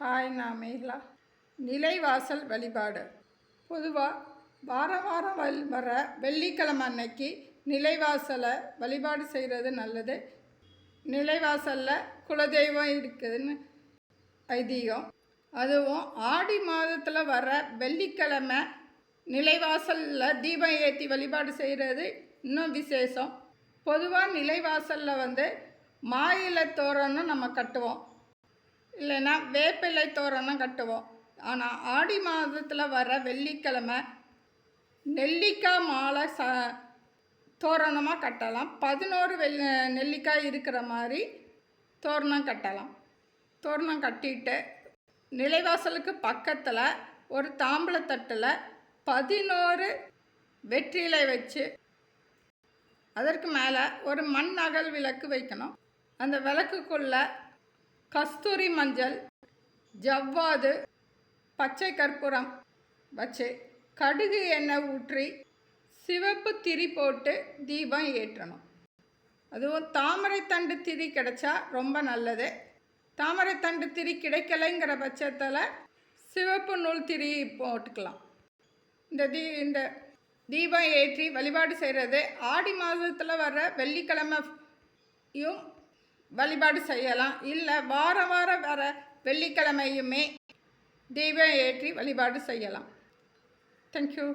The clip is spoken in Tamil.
ஹாய், நான் மேகலா. நிலைவாசல் வழிபாடு. பொதுவாக வாரம் வாரம் வர வெள்ளிக்கிழமை அன்னைக்கு நிலைவாசலை வழிபாடு செய்கிறது நல்லது. நிலைவாசலில் குலதெய்வம் இருக்குதுன்னு ஐதீகம். அதுவும் ஆடி மாதத்தில் வர வெள்ளிக்கிழமை நிலைவாசலில் தீபம் ஏற்றி வழிபாடு செய்கிறது இன்னும் விசேஷம். பொதுவாக நிலைவாசலில் மாயிலை தோரணம் நம்ம கட்டுவோம், இல்லைன்னா வேப்பிலை தோரணம் கட்டுவோம். ஆனால் ஆடி மாதத்தில் வர வெள்ளிக்கிழமை நெல்லிக்காய் மாலை தோரணமாக கட்டலாம். 11 நெல்லிக்காய் இருக்கிற மாதிரி தோரணம் கட்டலாம். தோரணம் கட்டிட்டு நிலைவாசலுக்கு பக்கத்தில் ஒரு தாம்பூலத்தட்டில் 11 வெற்றிலை வச்சு அதற்கு மேலே ஒரு மண் அகல் விளக்கு வைக்கணும். அந்த விளக்குக்குள்ளே கஸ்தூரி மஞ்சள், ஜவ்வாது, பச்சை கற்பூரம் வச்சு கடுகு எண்ணெய் ஊற்றி சிவப்பு திரி போட்டு தீபம் ஏற்றணும். அதுவும் தாமரை தண்டு திரி கிடைச்சா ரொம்ப நல்லது. தாமரை தண்டு திரி கிடைக்கலைங்கிற பட்சத்தில் சிவப்பு நூல் திரி போட்டுக்கலாம். இந்த தீபம் ஏற்றி வழிபாடு செய்கிறது ஆடி மாதத்தில் வர வெள்ளிக்கிழமையும் வழிபாடு செய்யலாம். இல்லை வாரம் வாரம் வர வெள்ளிக்கிழமையுமே தீபம் ஏற்றி வழிபாடு செய்யலாம். தேங்க்யூ.